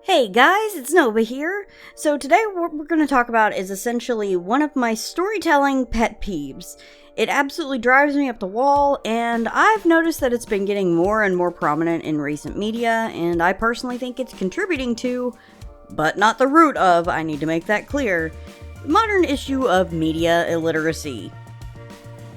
Hey guys, it's Nova here. So today what we're going to talk about is essentially one of my storytelling pet peeves. It absolutely drives me up the wall, and I've noticed that it's been getting more and more prominent in recent media, and I personally think it's contributing to, but not the root of, I need to make that clear, the modern issue of media illiteracy.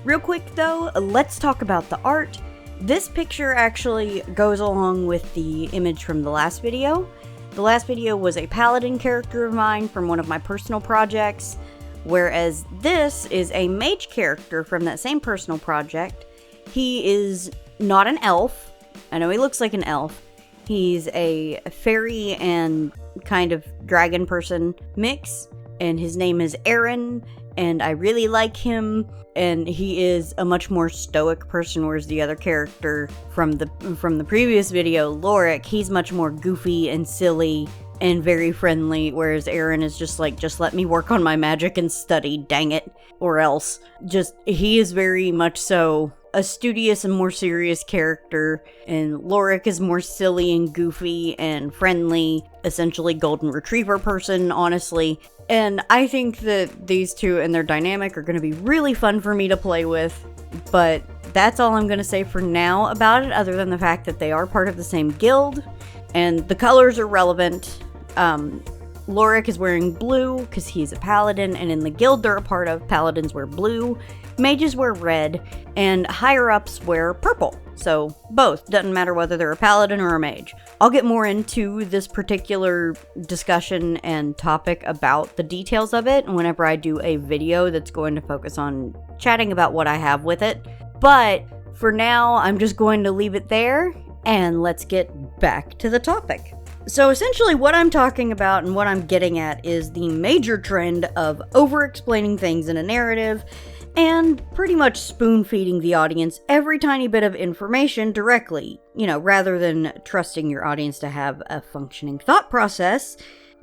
Real quick though, let's talk about the art. This picture actually goes along with the image from the last video. The last video was a paladin character of mine from one of my personal projects, whereas this is a mage character from that same personal project. He is not an elf. I know he looks like an elf. He's a fairy and kind of dragon person mix, and his name is Aaron, and I really like him. And he is a much more stoic person, whereas the other character from the previous video, Lorik, he's much more goofy and silly and very friendly, whereas Aaron is just like, just let me work on my magic and study, dang it, or else. He is very much so a studious and more serious character, and Lorik is more silly and goofy and friendly, essentially golden retriever person, honestly. And I think that these two and their dynamic are going to be really fun for me to play with, but that's all I'm going to say for now about it, other than the fact that they are part of the same guild, and the colors are relevant. Lorik is wearing blue because he's a paladin, and in the guild they're a part of, paladins wear blue, mages wear red, and higher-ups wear purple. So both, doesn't matter whether they're a paladin or a mage. I'll get more into this particular discussion and topic about the details of it whenever I do a video that's going to focus on chatting about what I have with it. But for now, I'm just going to leave it there, and let's get back to the topic. So essentially what I'm talking about and what I'm getting at is the major trend of over-explaining things in a narrative and pretty much spoon-feeding the audience every tiny bit of information directly, rather than trusting your audience to have a functioning thought process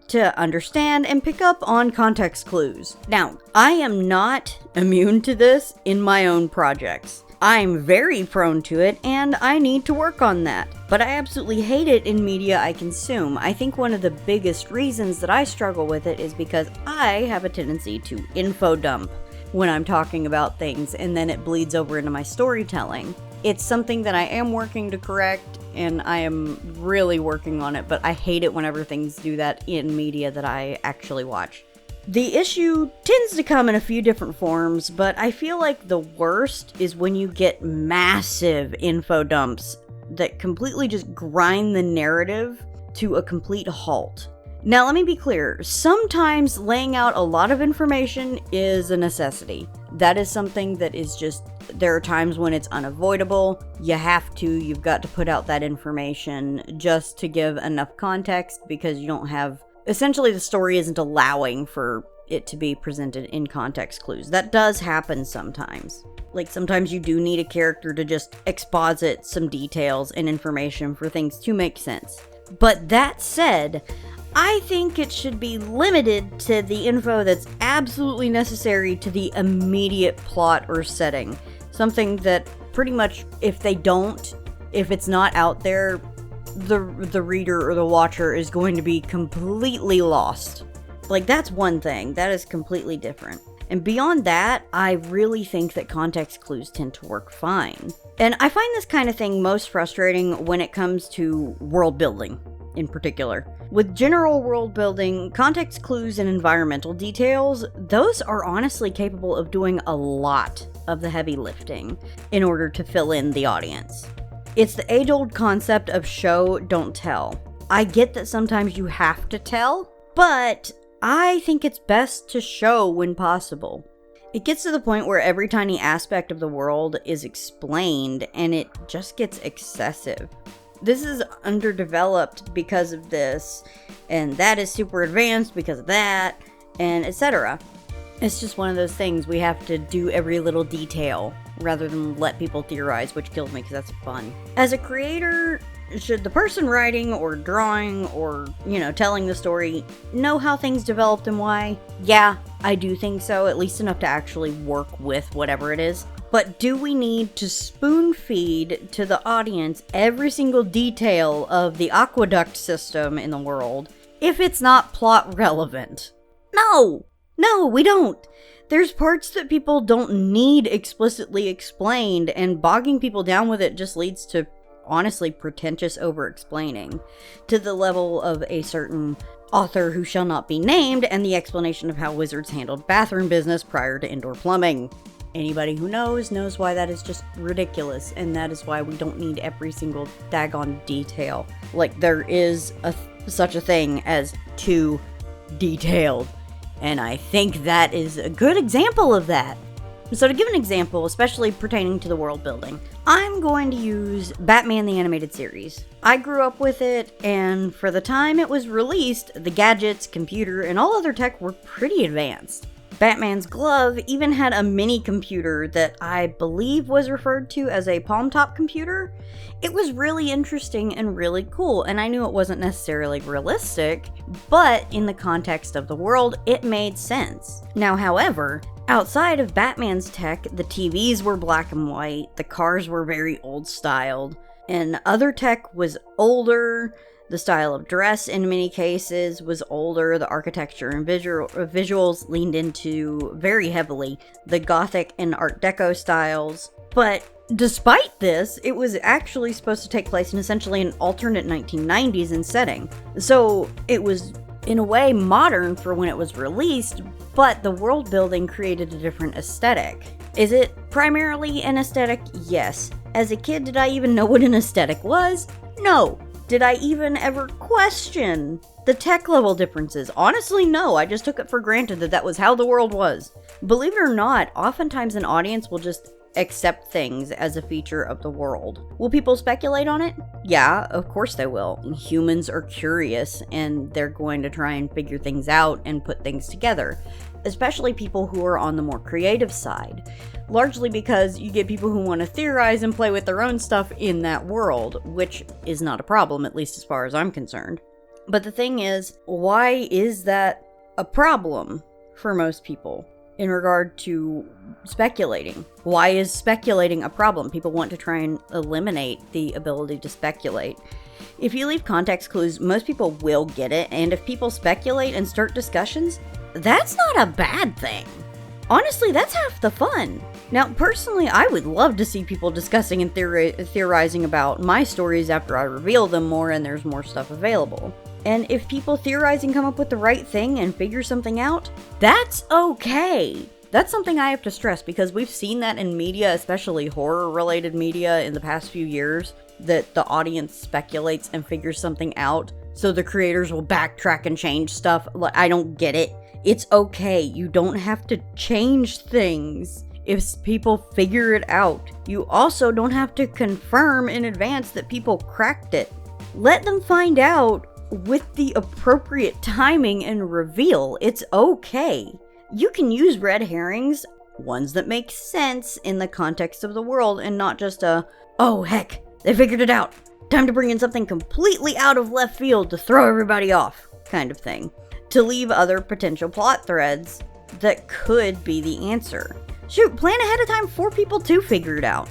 to understand and pick up on context clues. Now, I am not immune to this in my own projects. I'm very prone to it, and I need to work on that. But I absolutely hate it in media I consume. I think one of the biggest reasons that I struggle with it is because I have a tendency to info dump when I'm talking about things, and then it bleeds over into my storytelling. It's something that I am working to correct, and I am really working on it, but I hate it whenever things do that in media that I actually watch. The issue tends to come in a few different forms, but I feel like the worst is when you get massive info dumps that completely just grind the narrative to a complete halt. Now, let me be clear. Sometimes laying out a lot of information is a necessity. That is something that is just, there are times when it's unavoidable. You've got to put out that information just to give enough context because you don't have, essentially the story isn't allowing for it to be presented in context clues. That does happen sometimes. Like sometimes you do need a character to just exposit some details and information for things to make sense. But that said, I think it should be limited to the info that's absolutely necessary to the immediate plot or setting. Something that pretty much, if it's not out there, the reader or the watcher is going to be completely lost. Like, that's one thing. That is completely different. And beyond that, I really think that context clues tend to work fine. And I find this kind of thing most frustrating when it comes to world building in particular. With general world building, context clues and environmental details, those are honestly capable of doing a lot of the heavy lifting in order to fill in the audience. It's the age-old concept of show, don't tell. I get that sometimes you have to tell, but I think it's best to show when possible. It gets to the point where every tiny aspect of the world is explained, and it just gets excessive. This is underdeveloped because of this, and that is super advanced because of that, and etc. It's just one of those things. We have to do every little detail rather than let people theorize, which kills me because that's fun. As a creator, should the person writing or drawing or, telling the story know how things developed and why? Yeah, I do think so, at least enough to actually work with whatever it is. But do we need to spoon feed to the audience every single detail of the aqueduct system in the world if it's not plot relevant? No! No, we don't! There's parts that people don't need explicitly explained, and bogging people down with it just leads to, honestly, pretentious over-explaining, to the level of a certain author who shall not be named and the explanation of how wizards handled bathroom business prior to indoor plumbing. Anybody who knows why that is just ridiculous, and that is why we don't need every single daggone detail. Like, there is such a thing as too detailed, and I think that is a good example of that. So to give an example, especially pertaining to the world building, I'm going to use Batman the Animated Series. I grew up with it, and for the time it was released, the gadgets, computer, and all other tech were pretty advanced. Batman's glove even had a mini computer that I believe was referred to as a palm top computer. It was really interesting and really cool, and I knew it wasn't necessarily realistic, but in the context of the world, it made sense. Now, however, outside of Batman's tech, the TVs were black and white, the cars were very old styled, and other tech was older. The style of dress in many cases was older, the architecture and visuals leaned into very heavily the Gothic and Art Deco styles. But despite this, it was actually supposed to take place in essentially an alternate 1990s in setting. So it was, in a way, modern for when it was released, but the world building created a different aesthetic. Is it primarily an aesthetic? Yes. As a kid, did I even know what an aesthetic was? No. Did I even ever question the tech level differences? Honestly, no. I just took it for granted that that was how the world was. Believe it or not, oftentimes an audience will just accept things as a feature of the world. Will people speculate on it? Yeah, of course they will. Humans are curious, and they're going to try and figure things out and put things together. Especially people who are on the more creative side. Largely because you get people who want to theorize and play with their own stuff in that world, which is not a problem, at least as far as I'm concerned. But the thing is, why is that a problem for most people in regard to speculating? Why is speculating a problem? People want to try and eliminate the ability to speculate. If you leave context clues, most people will get it, and if people speculate and start discussions, that's not a bad thing. Honestly, that's half the fun. Now, personally, I would love to see people discussing and theorizing about my stories after I reveal them more and there's more stuff available. And if people theorizing come up with the right thing and figure something out, that's okay. That's something I have to stress because we've seen that in media, especially horror-related media in the past few years, that the audience speculates and figures something out, so the creators will backtrack and change stuff. I don't get it. It's okay. You don't have to change things if people figure it out. You also don't have to confirm in advance that people cracked it. Let them find out with the appropriate timing and reveal. It's okay. You can use red herrings, ones that make sense in the context of the world, and not just oh heck, they figured it out. Time to bring in something completely out of left field to throw everybody off, kind of thing. To leave other potential plot threads that could be the answer. Shoot, plan ahead of time for people to figure it out.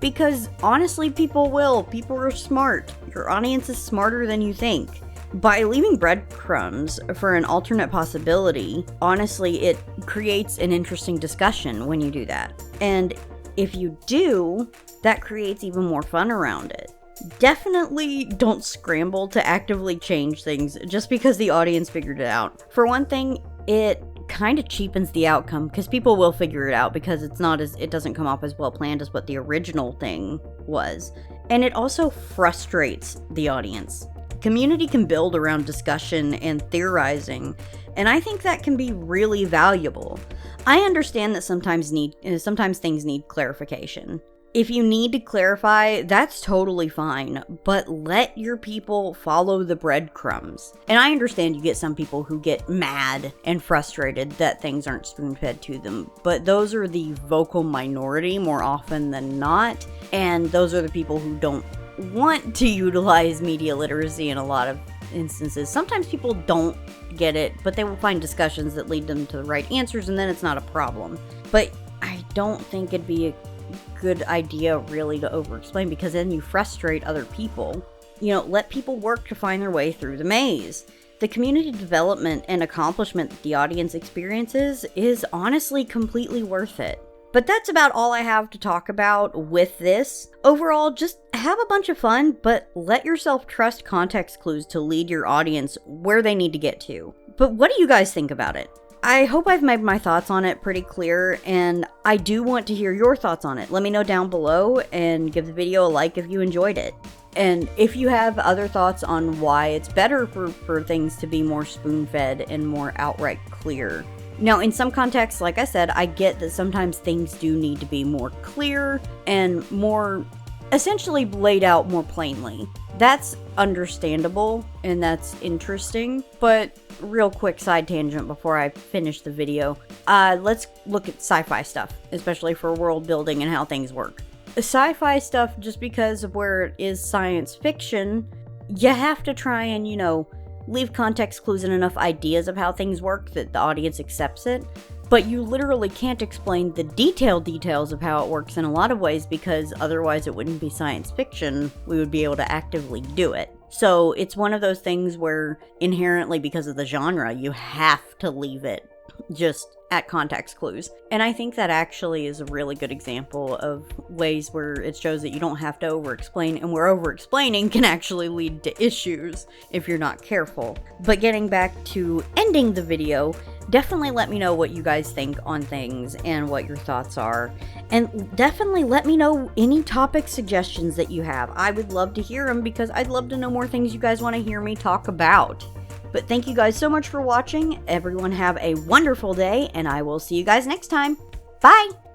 Because honestly, people will. People are smart. Your audience is smarter than you think. By leaving breadcrumbs for an alternate possibility, honestly, it creates an interesting discussion when you do that. And if you do, that creates even more fun around it. Definitely don't scramble to actively change things just because the audience figured it out. For one thing, it kind of cheapens the outcome because people will figure it out because it doesn't come off as well planned as what the original thing was. And it also frustrates the audience. Community can build around discussion and theorizing, and I think that can be really valuable. I understand that sometimes things need clarification. If you need to clarify, that's totally fine, but let your people follow the breadcrumbs. And I understand you get some people who get mad and frustrated that things aren't spoon-fed to them, but those are the vocal minority more often than not, and those are the people who don't want to utilize media literacy in a lot of instances. Sometimes people don't get it, but they will find discussions that lead them to the right answers, and then it's not a problem. But I don't think it'd be good idea really to over-explain, because then you frustrate other people. You know, let people work to find their way through the maze. The community development and accomplishment that the audience experiences is honestly completely worth it. But that's about all I have to talk about with this. Overall, just have a bunch of fun, but let yourself trust context clues to lead your audience where they need to get to. But what do you guys think about it? I hope I've made my thoughts on it pretty clear, and I do want to hear your thoughts on it. Let me know down below, and give the video a like if you enjoyed it. And if you have other thoughts on why it's better for things to be more spoon-fed and more outright clear. Now, in some contexts, like I said, I get that sometimes things do need to be more clear and more essentially laid out more plainly. That's understandable and that's interesting, but real quick side tangent before I finish the video. Let's look at sci-fi stuff, especially for world building and how things work. Sci-fi stuff, just because of where it is science fiction, you have to try and, you know, leave context clues and enough ideas of how things work that the audience accepts it. But you literally can't explain the details of how it works in a lot of ways, because otherwise it wouldn't be science fiction. We would be able to actively do it. So it's one of those things where inherently, because of the genre, you have to leave it just at context clues. And I think that actually is a really good example of ways where it shows that you don't have to over-explain, and where over-explaining can actually lead to issues if you're not careful. But getting back to ending the video, definitely let me know what you guys think on things and what your thoughts are. And definitely let me know any topic suggestions that you have. I would love to hear them, because I'd love to know more things you guys want to hear me talk about. But thank you guys so much for watching. Everyone have a wonderful day, and I will see you guys next time. Bye!